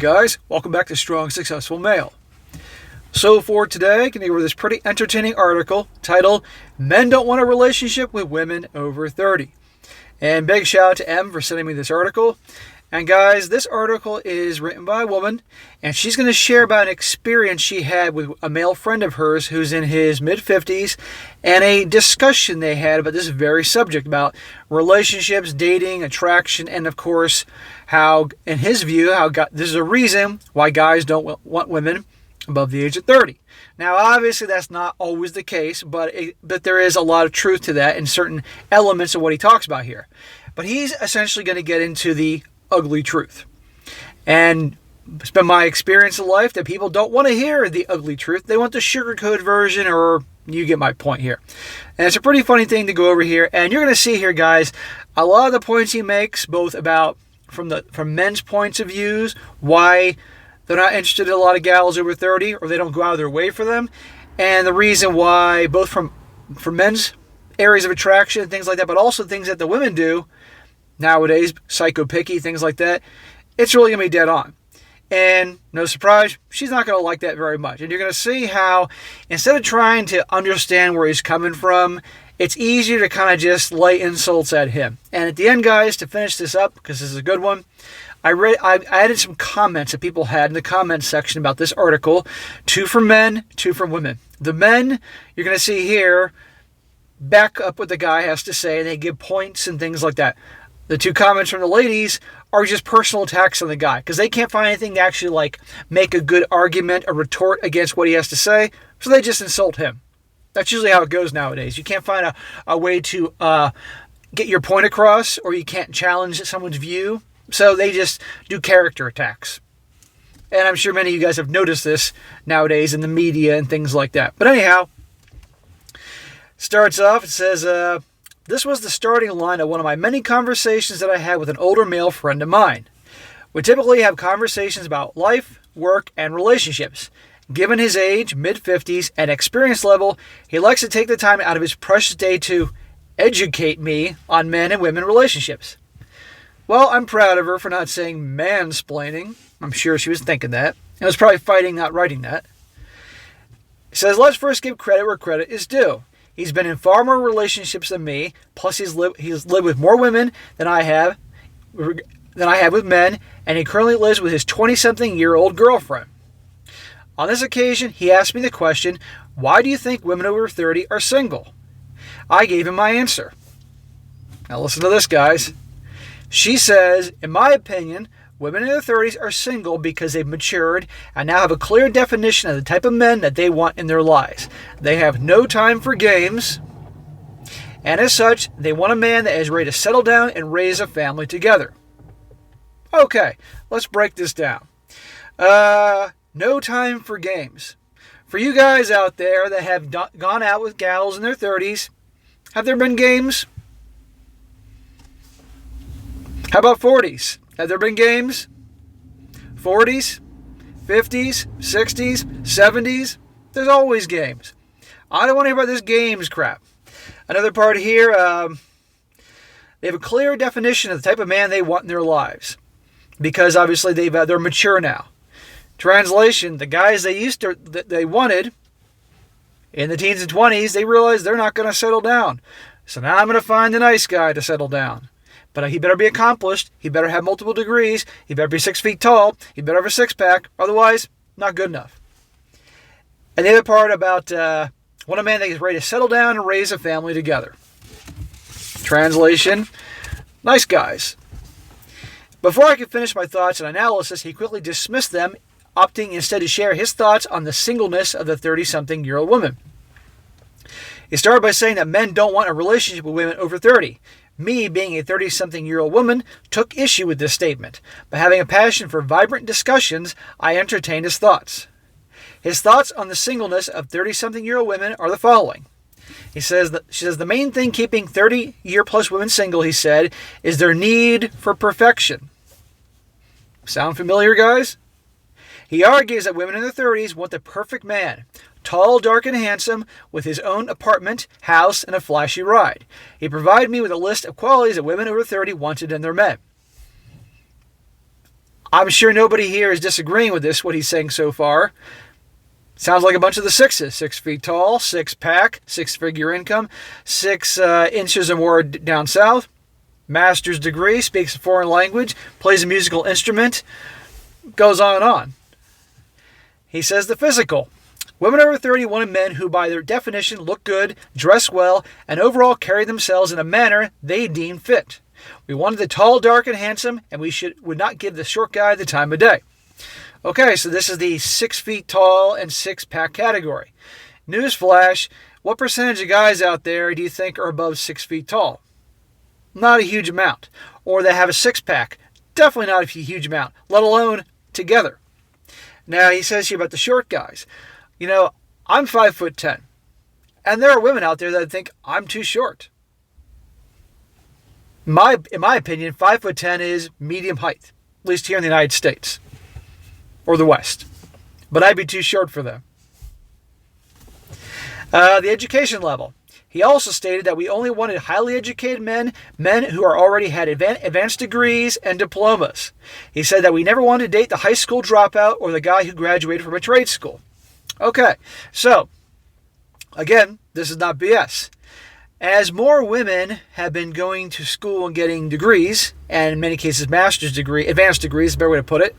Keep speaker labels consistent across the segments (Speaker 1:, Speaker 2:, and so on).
Speaker 1: guys, welcome back to Strong Successful Male. So for today, I can go over this pretty entertaining article titled Men Don't Want a Relationship with Women Over 30. And big shout out to Em for sending me this article. And guys, this article is written by a woman, and she's going to share about an experience she had with a male friend of hers who's in his mid-50s, and a discussion they had about this very subject, about relationships, dating, attraction, and of course, how, in his view, this is a reason why guys don't want women above the age of 30. Now, obviously, that's not always the case, but there is a lot of truth to that in certain elements of what he talks about here. But he's essentially going to get into the ugly truth. And it's been my experience in life that people don't want to hear the ugly truth. They want the sugar-coated version, or you get my point here. And it's a pretty funny thing to go over here. And you're going to see here, guys, a lot of the points he makes, both about from men's points of views, why they're not interested in a lot of gals over 30, or they don't go out of their way for them, and the reason why, both from men's areas of attraction, things like that, but also things that the women do nowadays, psycho picky, things like that. It's really going to be dead on. And no surprise, she's not going to like that very much. And you're going to see how, instead of trying to understand where he's coming from, it's easier to kind of just lay insults at him. And at the end, guys, to finish this up, because this is a good one, I added some comments that people had in the comments section about this article. 2 from men, 2 from women. The men, you're going to see here, back up what the guy has to say, and they give points and things like that. The 2 comments from the ladies are just personal attacks on the guy, because they can't find anything to actually make a good argument, a retort against what he has to say, so they just insult him. That's usually how it goes nowadays. You can't find a way to get your point across, or you can't challenge someone's view, so they just do character attacks. And I'm sure many of you guys have noticed this nowadays in the media and things like that. But anyhow, starts off, it says, this was the starting line of one of my many conversations that I had with an older male friend of mine. We typically have conversations about life, work, and relationships. Given his age, mid-50s, and experience level, he likes to take the time out of his precious day to educate me on men and women relationships. Well, I'm proud of her for not saying mansplaining. I'm sure she was thinking that, and was probably fighting not writing that. He says, let's first give credit where credit is due. He's been in far more relationships than me, plus he's lived with more women than I have with men, and he currently lives with his 20-something-year-old girlfriend. On this occasion, he asked me the question, why do you think women over 30 are single? I gave him my answer. Now listen to this, guys. She says, in my opinion, women in their 30s are single because they've matured and now have a clear definition of the type of men that they want in their lives. They have no time for games, and as such, they want a man that is ready to settle down and raise a family together. Okay, let's break this down. No time for games. For you guys out there that have gone out with gals in their 30s, have there been games? How about 40s? Have there been games? 40s? 50s? 60s? 70s? There's always games. I don't want to hear about this games crap. Another part here, they have a clear definition of the type of man they want in their lives. Because obviously they're mature now. Translation, the guys they wanted in the teens and 20s, they realized they're not going to settle down. So now I'm going to find the nice guy to settle down. But he better be accomplished. He better have multiple degrees. He better be 6 feet tall. He better have a six-pack. Otherwise, not good enough. And the other part about want a man that is ready to settle down and raise a family together. Translation, nice guys. Before I could finish my thoughts and analysis, he quickly dismissed them, opting instead to share his thoughts on the singleness of the 30-something-year-old woman. He started by saying that men don't want a relationship with women over 30. Me, being a 30-something-year-old woman, took issue with this statement. But having a passion for vibrant discussions, I entertained his thoughts. His thoughts on the singleness of 30-something-year-old women are the following. She says the main thing keeping 30-year-plus women single, he said, is their need for perfection. Sound familiar, guys? He argues that women in their 30s want the perfect man. Tall, dark, and handsome, with his own apartment, house, and a flashy ride. He provided me with a list of qualities that women over 30 wanted in their men. I'm sure nobody here is disagreeing with this, what he's saying so far. Sounds like a bunch of the sixes. 6 feet tall, six-pack, six-figure income, 6 inches or more down south, master's degree, speaks a foreign language, plays a musical instrument, goes on and on. He says the physical. Women over 30 wanted men who, by their definition, look good, dress well, and overall carry themselves in a manner they deem fit. We wanted the tall, dark, and handsome, and would not give the short guy the time of day. Okay, so this is the 6 feet tall and six-pack category. Newsflash, what percentage of guys out there do you think are above 6 feet tall? Not a huge amount. Or they have a six-pack. Definitely not a huge amount, let alone together. Now, he says here about the short guys. You know, I'm 5'10", and there are women out there that think I'm too short. In my opinion, 5'10" is medium height, at least here in the United States or the West. But I'd be too short for them. The education level. He also stated that we only wanted highly educated men who already had advanced degrees and diplomas. He said that we never wanted to date the high school dropout or the guy who graduated from a trade school. Okay, so, again, this is not BS. As more women have been going to school and getting degrees, and in many cases master's degree, advanced degrees is a better way to put it,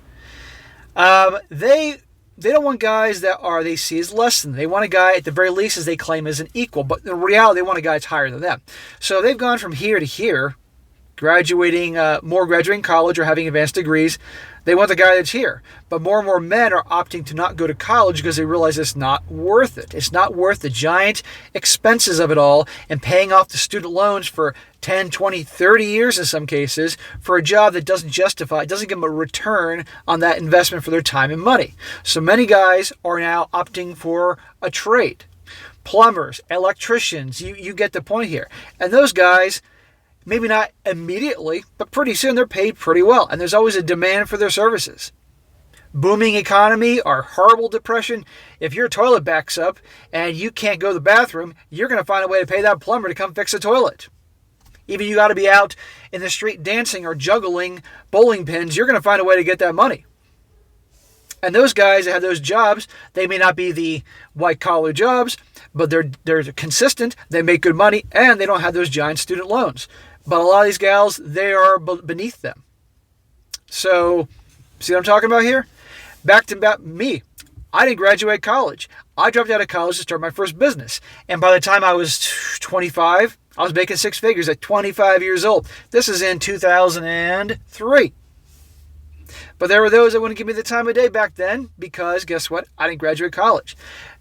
Speaker 1: they don't want guys that they see as less than them. They want a guy, at the very least, as they claim, as an equal. But in reality, they want a guy that's higher than them. So they've gone from here to here, graduating college or having advanced degrees. They want the guy that's here. But more and more men are opting to not go to college because they realize it's not worth it. It's not worth the giant expenses of it all and paying off the student loans for 10, 20, 30 years in some cases for a job that doesn't give them a return on that investment for their time and money. So many guys are now opting for a trade. Plumbers, electricians, you get the point here. And those guys, maybe not immediately, but pretty soon they're paid pretty well. And there's always a demand for their services. Booming economy or horrible depression, if your toilet backs up and you can't go to the bathroom, you're going to find a way to pay that plumber to come fix the toilet. Even you got to be out in the street dancing or juggling bowling pins, you're going to find a way to get that money. And those guys that have those jobs, they may not be the white-collar jobs, but they're consistent, they make good money, and they don't have those giant student loans. But a lot of these gals, they are beneath them. So, see what I'm talking about here? Back to me. I didn't graduate college. I dropped out of college to start my first business. And by the time I was 25, I was making six figures at 25 years old. This is in 2003. But there were those that wouldn't give me the time of day back then because, guess what? I didn't graduate college.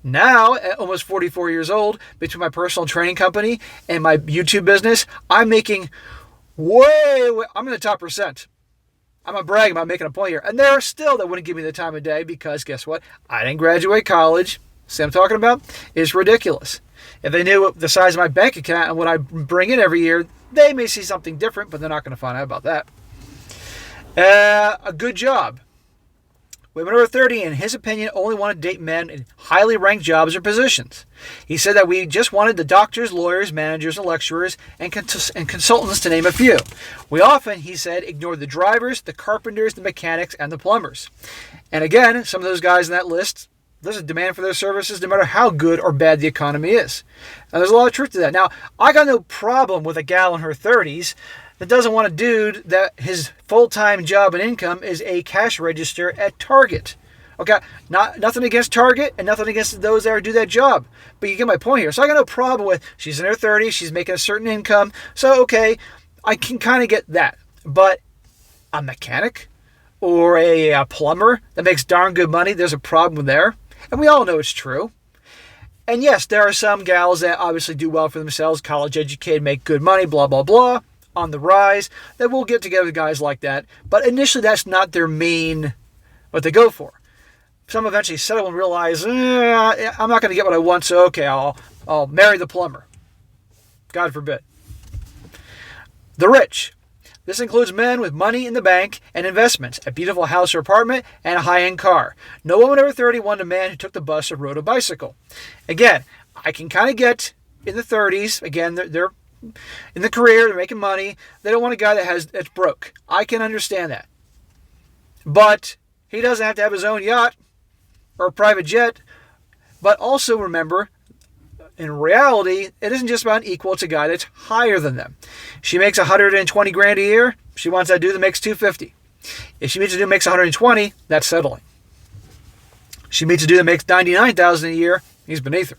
Speaker 1: Now, at almost 44 years old, between my personal training company and my YouTube business, I'm making I'm in the top percent. I'm not bragging about making a point here. And there are still that wouldn't give me the time of day because, guess what? I didn't graduate college. See what I'm talking about? It's ridiculous. If they knew the size of my bank account and what I bring in every year, they may see something different, but they're not going to find out about that. A good job. Women over 30, in his opinion, only wanted to date men in highly ranked jobs or positions. He said that we just wanted the doctors, lawyers, managers, and lecturers, and consultants, to name a few. We often, he said, ignored the drivers, the carpenters, the mechanics, and the plumbers. And again, some of those guys in that list, there's a demand for their services no matter how good or bad the economy is. And there's a lot of truth to that. Now, I got no problem with a gal in her 30s that doesn't want a dude that his full-time job and income is a cash register at Target. Okay, nothing against Target and nothing against those that do that job. But you get my point here. So I got no problem with she's in her 30s, she's making a certain income. So, okay, I can kind of get that. But a mechanic or a plumber that makes darn good money, there's a problem there. And we all know it's true. And yes, there are some gals that obviously do well for themselves, college educated, make good money, blah, blah, blah, on the rise, that will get together with guys like that. But initially, that's not their main, what they go for. Some eventually settle and realize, I'm not going to get what I want, so okay, I'll marry the plumber. God forbid. The rich. This includes men with money in the bank and investments, a beautiful house or apartment, and a high-end car. No woman over 30 wanted a man who took the bus or rode a bicycle. Again, I can kind of get in the 30s. Again, they're in the career, they're making money. They don't want a guy that's broke. I can understand that. But he doesn't have to have his own yacht or private jet. But also remember, in reality, it isn't just about an equal, it's a guy that's higher than them. She makes 120 grand a year. She wants that dude that makes 250. If she meets a dude that makes 120, that's settling. She meets a dude that makes 99,000 a year, he's beneath her.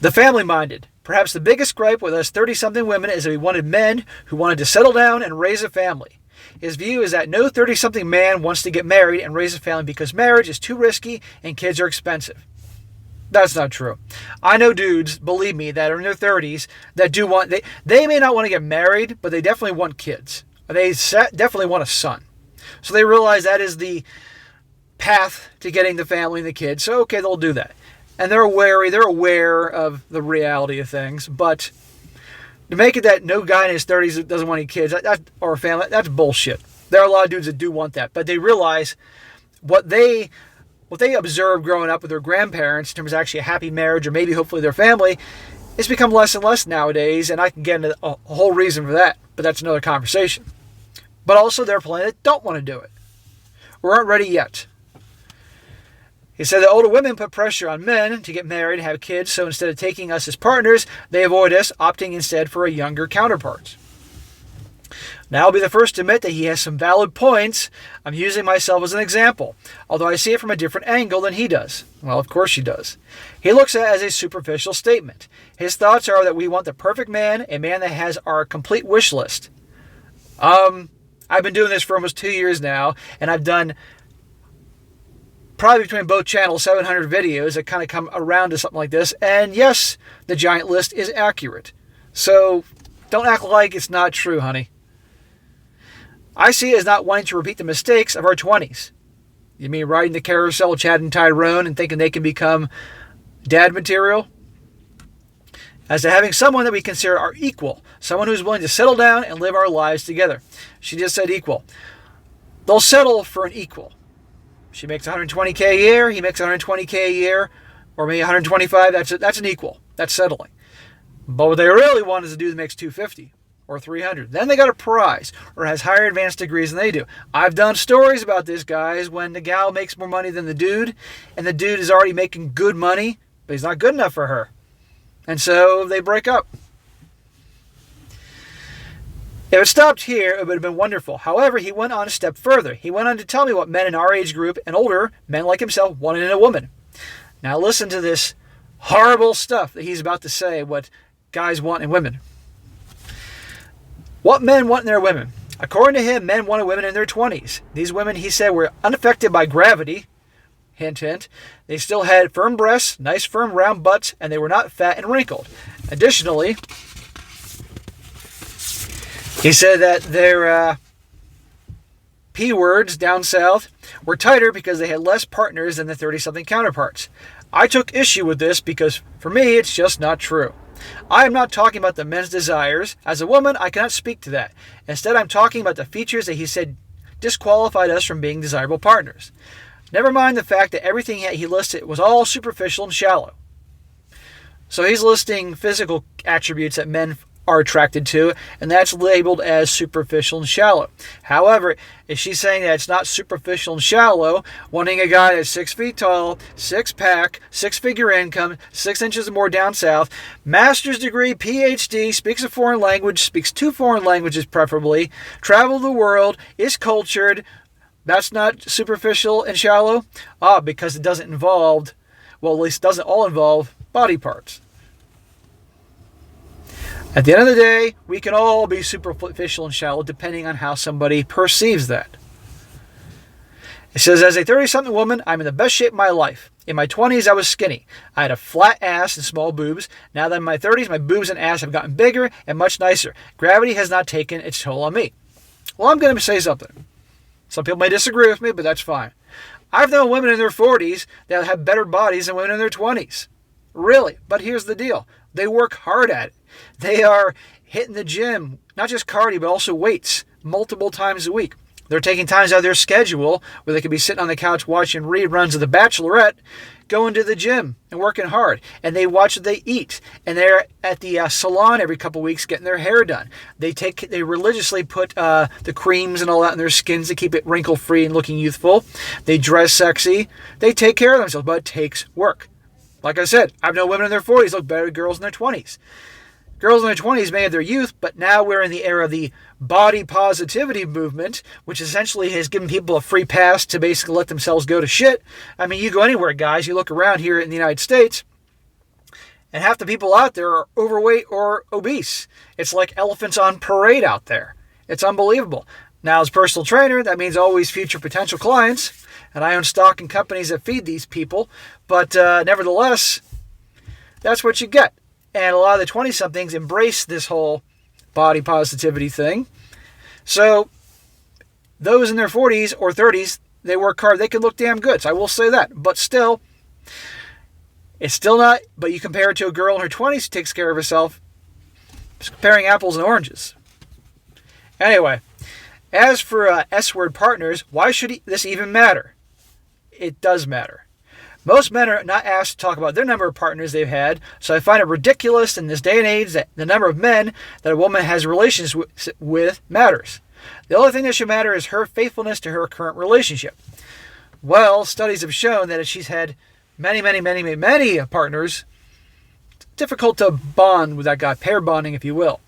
Speaker 1: The family-minded. Perhaps the biggest gripe with us 30-something women is that we wanted men who wanted to settle down and raise a family. His view is that no 30-something man wants to get married and raise a family because marriage is too risky and kids are expensive. That's not true. I know dudes, believe me, that are in their 30s that do want, they may not want to get married, but they definitely want kids. They definitely want a son. So they realize that is the path to getting the family and the kids. So okay, they'll do that. And they're aware of the reality of things. But to make it that no guy in his 30s that doesn't want any kids or a family, that's bullshit. There are a lot of dudes that do want that. But they realize what they observed growing up with their grandparents in terms of actually a happy marriage or maybe hopefully their family, it's become less and less nowadays, and I can get into a whole reason for that, but that's another conversation. But also there are plenty that don't want to do it or aren't ready yet. He said that older women put pressure on men to get married and have kids, so instead of taking us as partners, they avoid us, opting instead for a younger counterpart. Now I'll be the first to admit that he has some valid points. I'm using myself as an example, although I see it from a different angle than he does. Well, of course he does. He looks at it as a superficial statement. His thoughts are that we want the perfect man, a man that has our complete wish list. I've been doing this for almost 2 years now, and I've done probably between both channels 700 videos that kind of come around to something like this. And yes, the giant list is accurate. So don't act like it's not true, honey. I see it as not wanting to repeat the mistakes of our 20s. You mean riding the carousel with Chad and Tyrone and thinking they can become dad material? As to having someone that we consider our equal, someone who's willing to settle down and live our lives together. She just said equal. They'll settle for an equal. She makes 120K a year, he makes 120K a year, or maybe 125, that's an equal. That's settling. But what they really want is a dude that makes 250 or 300. Then they got a prize or has higher advanced degrees than they do. I've done stories about this, guys, when the gal makes more money than the dude, and the dude is already making good money, but he's not good enough for her. And so they break up. If it stopped here, it would have been wonderful. However, he went on a step further. He went on to tell me what men in our age group and older, men like himself, wanted in a woman. Now listen to this horrible stuff that he's about to say, what guys want in women. What men want in their women. According to him, men wanted women in their 20s. These women, he said, were unaffected by gravity. Hint, hint. They still had firm breasts, nice firm round butts, and they were not fat and wrinkled. Additionally, he said that their P words down south were tighter because they had less partners than the 30-something counterparts. I took issue with this because, for me, it's just not true. I am not talking about the men's desires. As a woman, I cannot speak to that. Instead, I'm talking about the features that he said disqualified us from being desirable partners. Never mind the fact that everything he listed was all superficial and shallow. So he's listing physical attributes that men are attracted to, and that's labeled as superficial and shallow. However, if she's saying that it's not superficial and shallow, wanting a guy that's 6 feet tall, 6-pack, 6-figure income, 6 inches or more down south, master's degree, PhD, speaks a foreign language, speaks 2 foreign languages preferably, traveled the world, is cultured, that's not superficial and shallow? Because it doesn't involve, well, at least it doesn't all involve body parts. At the end of the day, we can all be superficial and shallow depending on how somebody perceives that. It says, as a 30-something woman, I'm in the best shape of my life. In my 20s, I was skinny. I had a flat ass and small boobs. Now that I'm in my 30s, my boobs and ass have gotten bigger and much nicer. Gravity has not taken its toll on me. Well, I'm going to say something. Some people may disagree with me, but that's fine. I've known women in their 40s that have better bodies than women in their 20s. Really. But here's the deal. They work hard at it. They are hitting the gym, not just cardio, but also weights, multiple times a week. They're taking times out of their schedule where they could be sitting on the couch watching reruns of The Bachelorette, going to the gym and working hard, and they watch what they eat, and they're at the salon every couple weeks getting their hair done. They religiously put the creams and all that in their skins to keep it wrinkle free and looking youthful. They dress sexy. They take care of themselves, but it takes work. Like I said, I've known women in their 40s look better than girls in their 20s. Girls in their 20s may have their youth, but now we're in the era of the body positivity movement, which essentially has given people a free pass to basically let themselves go to shit. I mean, you go anywhere, guys. You look around here in the United States, and half the people out there are overweight or obese. It's like elephants on parade out there. It's unbelievable. Now, as a personal trainer, that means always future potential clients, and I own stock in companies that feed these people, but nevertheless, that's what you get. And a lot of the 20-somethings embrace this whole body positivity thing. So those in their 40s or 30s, they work hard. They can look damn good. So I will say that. But still, it's still not. But you compare it to a girl in her 20s who takes care of herself. It's comparing apples and oranges. Anyway, as for S-word partners, why should this even matter? It does matter. Most men are not asked to talk about their number of partners they've had, so I find it ridiculous in this day and age that the number of men that a woman has relations with matters. The only thing that should matter is her faithfulness to her current relationship. Well, studies have shown that if she's had many partners, it's difficult to bond with that guy, pair bonding, if you will.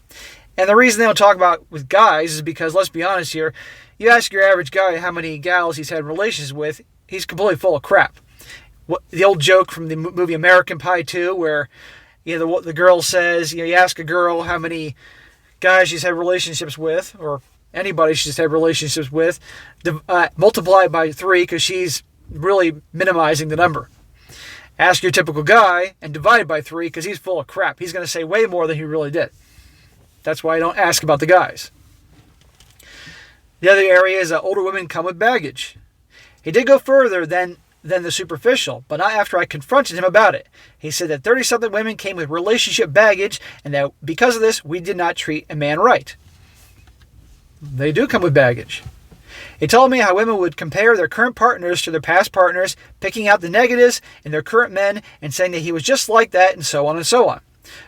Speaker 1: And the reason they don't talk about with guys is because, let's be honest here, you ask your average guy how many gals he's had relations with, he's completely full of crap. The old joke from the movie American Pie 2, where the girl says, you ask a girl how many guys she's had relationships with, or anybody she's had relationships with, multiply it by 3 because she's really minimizing the number. Ask your typical guy and divide it by 3 because he's full of crap. He's going to say way more than he really did. That's why I don't ask about the guys. The other area is older women come with baggage. He did go further than the superficial, but not after I confronted him about it. He said that 30-something women came with relationship baggage, and that because of this, we did not treat a man right. They do come with baggage. He told me how women would compare their current partners to their past partners, picking out the negatives in their current men and saying that he was just like that, and so on and so on.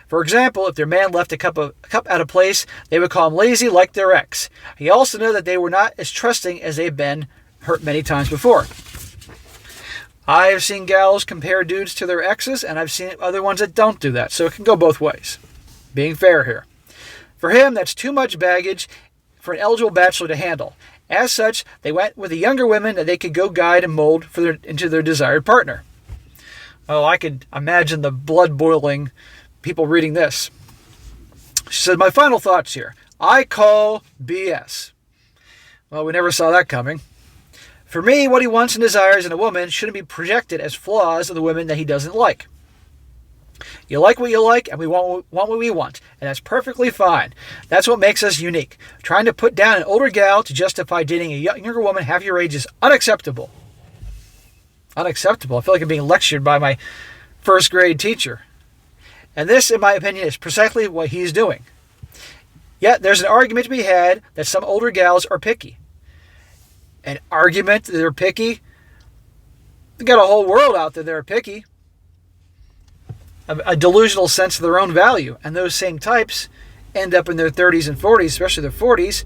Speaker 1: For example, if their man left a cup out of place, they would call him lazy like their ex. He also knew that they were not as trusting as they've been hurt many times before. I have seen gals compare dudes to their exes, and I've seen other ones that don't do that, so it can go both ways. Being fair here. For him, that's too much baggage for an eligible bachelor to handle. As such, they went with the younger women that they could go guide and mold into their desired partner. Oh, I could imagine the blood boiling people reading this. She said, my final thoughts here. I call BS. Well, we never saw that coming. For me, what he wants and desires in a woman shouldn't be projected as flaws of the women that he doesn't like. You like what you like, and we want what we want, and that's perfectly fine. That's what makes us unique. Trying to put down an older gal to justify dating a younger woman half your age is unacceptable. Unacceptable. I feel like I'm being lectured by my first grade teacher. And this, in my opinion, is precisely what he's doing. Yet, there's an argument to be had that some older gals are picky. An argument that they're picky? They got a whole world out there that are picky. A delusional sense of their own value. And those same types end up in their 30s and 40s, especially their 40s,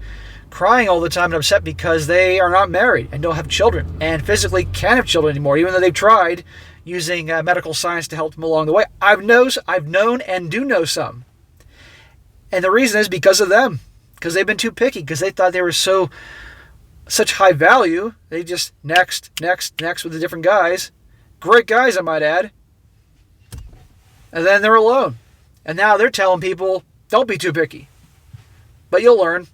Speaker 1: crying all the time and upset because they are not married and don't have children and physically can't have children anymore, even though they've tried using medical science to help them along the way. I've known and do know some. And the reason is because of them. Because they've been too picky. Because they thought they were such high value. They just next with the different guys. Great guys, I might add. And then they're alone. And now they're telling people, don't be too picky. But you'll learn.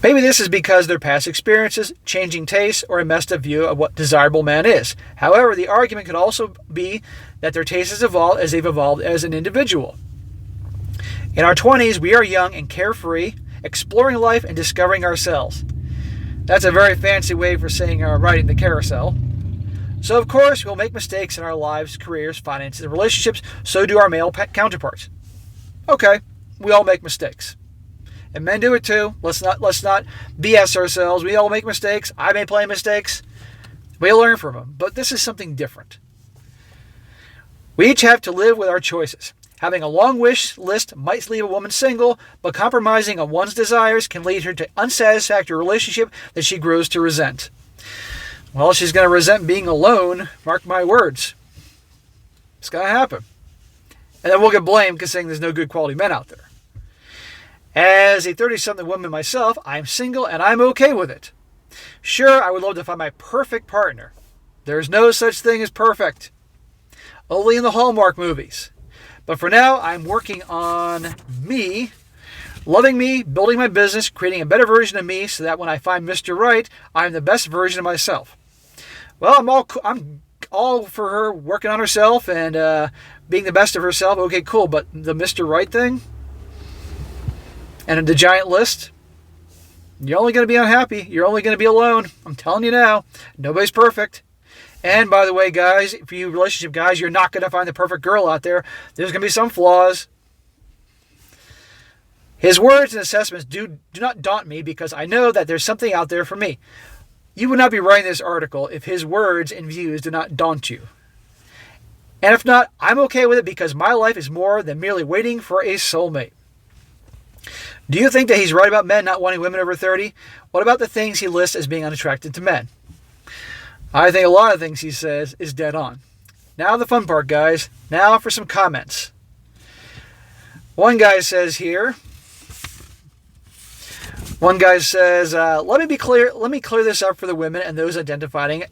Speaker 1: Maybe this is because their past experiences, changing tastes, or a messed up view of what desirable man is. However, the argument could also be that their tastes has evolved as they've evolved as an individual. In our 20s, we are young and carefree, exploring life and discovering ourselves. That's a very fancy way for saying riding the carousel. So, of course, we'll make mistakes in our lives, careers, finances, and relationships. So do our male counterparts. Okay, we all make mistakes. and men do it too. Let's not BS ourselves. We all make mistakes. I may play mistakes. We learn from them. But this is something different. We each have to live with our choices. Having a long wish list might leave a woman single, but compromising on one's desires can lead her to unsatisfactory relationship that she grows to resent. Well, she's going to resent being alone, mark my words. It's going to happen. And then we'll get blamed because saying there's no good quality men out there. As a 30-something woman myself, I'm single and I'm okay with it. Sure, I would love to find my perfect partner. There's no such thing as perfect. Only in the Hallmark movies. But for now, I'm working on me, loving me, building my business, creating a better version of me so that when I find Mr. Right, I'm the best version of myself. Well, I'm all for her working on herself and being the best of herself. Okay, cool. But the Mr. Right thing and the giant list, you're only going to be unhappy. You're only going to be alone. I'm telling you now, nobody's perfect. And by the way, guys, for you relationship guys, you're not going to find the perfect girl out there. There's going to be some flaws. His words and assessments do not daunt me because I know that there's something out there for me. You would not be writing this article if his words and views do not daunt you. And if not, I'm okay with it because my life is more than merely waiting for a soulmate. Do you think that he's right about men not wanting women over 30? What about the things he lists as being unattracted to men? I think a lot of things he says is dead on. Now the fun part, guys. Now for some comments. One guy says, let me clear this up for the women and those identifying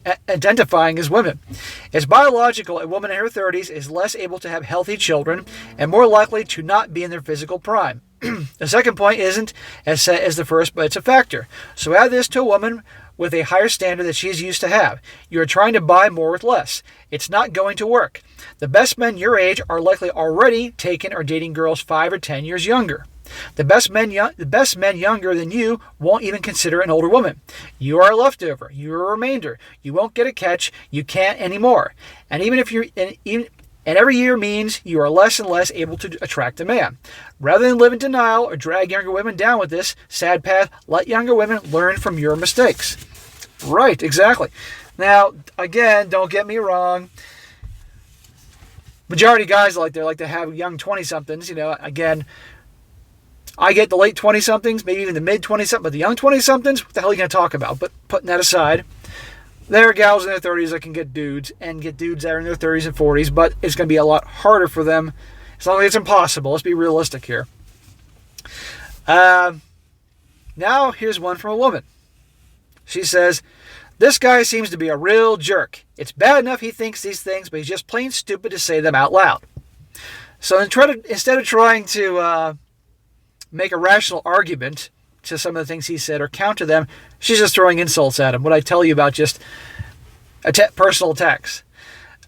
Speaker 1: as women. It's biological. A woman in her 30s is less able to have healthy children and more likely to not be in their physical prime. The second point isn't as set as the first, but it's a factor. So add this to a woman with a higher standard that she is used to have. You are trying to buy more with less. It's not going to work. The best men your age are likely already taken or dating girls 5 or 10 years younger. The best men younger than you won't even consider an older woman. You are a leftover. You are a remainder. You won't get a catch. You can't anymore. And every year means you are less and less able to attract a man. Rather than live in denial or drag younger women down with this sad path, let younger women learn from your mistakes. Right, exactly. Now, again, don't get me wrong. Majority of guys like to have young 20-somethings. Again, I get the late 20-somethings, maybe even the mid 20-somethings, but the young 20-somethings, what the hell are you going to talk about? But putting that aside, there are gals in their 30s that can get dudes, and get dudes that are in their 30s and 40s, but it's going to be a lot harder for them. It's not like it's impossible. Let's be realistic here. Now, here's one from a woman. She says, this guy seems to be a real jerk. It's bad enough he thinks these things, but he's just plain stupid to say them out loud. So instead of trying to make a rational argument to some of the things he said or counter them, she's just throwing insults at him. What I tell you about just personal attacks.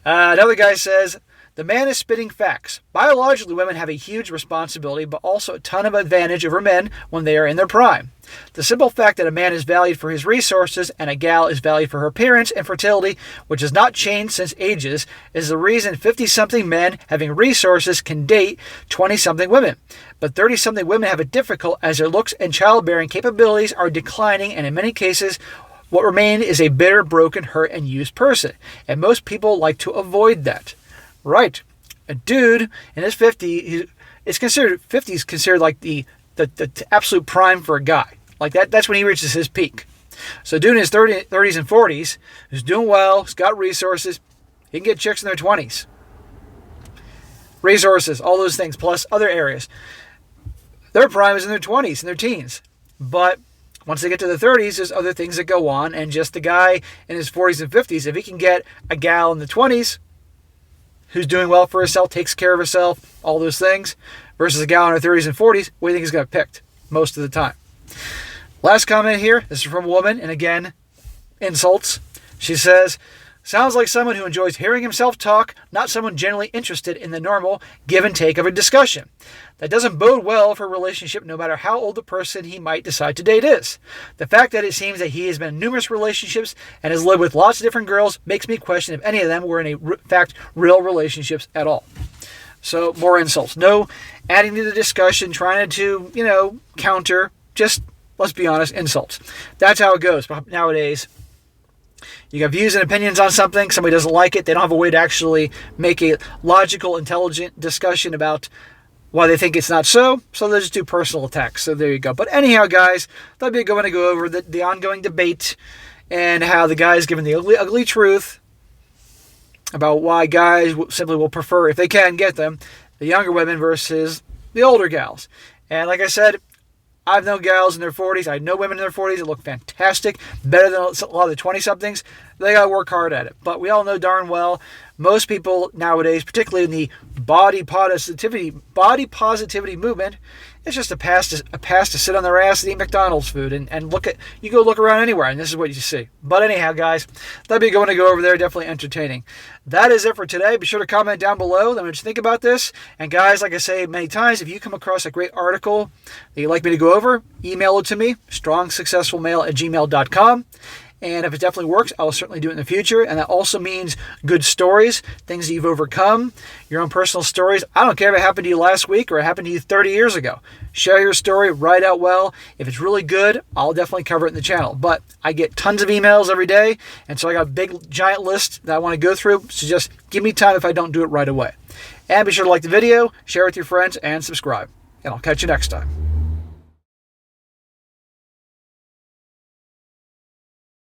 Speaker 1: Another guy says, the man is spitting facts. Biologically, women have a huge responsibility, but also a ton of advantage over men when they are in their prime. The simple fact that a man is valued for his resources and a gal is valued for her appearance and fertility, which has not changed since ages, is the reason 50-something men having resources can date 20-something women. But 30-something women have it difficult as their looks and childbearing capabilities are declining, and in many cases, what remains is a bitter, broken, hurt, and used person. And most people like to avoid that. Right. A dude in his 50s, 50 is considered like the absolute prime for a guy. Like that's when he reaches his peak. So a dude in his 30s and 40s who's doing well, has got resources, he can get chicks in their 20s. Resources, all those things, plus other areas. Their prime is in their 20s and their teens. But once they get to the 30s, there's other things that go on. And just the guy in his 40s and 50s, if he can get a gal in the 20s who's doing well for herself, takes care of herself, all those things, versus a gal in her 30s and 40s, what do you think he's going to pick most of the time? Last comment here, this is from a woman, and again, insults. She says, sounds like someone who enjoys hearing himself talk, not someone generally interested in the normal give and take of a discussion. That doesn't bode well for a relationship no matter how old the person he might decide to date is. The fact that it seems that he has been in numerous relationships and has lived with lots of different girls makes me question if any of them were in fact real relationships at all. So more insults. No adding to the discussion, trying to, counter. Just, let's be honest, insults. That's how it goes nowadays. You got views and opinions on something. Somebody doesn't like it. They don't have a way to actually make a logical, intelligent discussion about why they think it's not so. So they just do personal attacks. So there you go. But anyhow, guys, that'd be a good one to go over the ongoing debate and how the guy's given the ugly truth about why guys simply will prefer, if they can get them, the younger women versus the older gals. And like I said, I've known gals in their 40s. I know women in their 40s that look fantastic, better than a lot of the 20-somethings. They got to work hard at it. But we all know darn well, most people nowadays, particularly in the body positivity movement, it's just a pass to sit on their ass and eat McDonald's food and you go look around anywhere and this is what you see. But anyhow, guys, that'd be going to go over there. Definitely entertaining. That is it for today. Be sure to comment down below. Let me just think about this. And guys, like I say many times, if you come across a great article that you'd like me to go over, email it to me, strongsuccessfulmale@gmail.com. And if it definitely works, I'll certainly do it in the future. And that also means good stories, things that you've overcome, your own personal stories. I don't care if it happened to you last week or it happened to you 30 years ago. Share your story, write out well. If it's really good, I'll definitely cover it in the channel. But I get tons of emails every day, and so I got a big, giant list that I want to go through. So just give me time if I don't do it right away. And be sure to like the video, share it with your friends, and subscribe. And I'll catch you next time.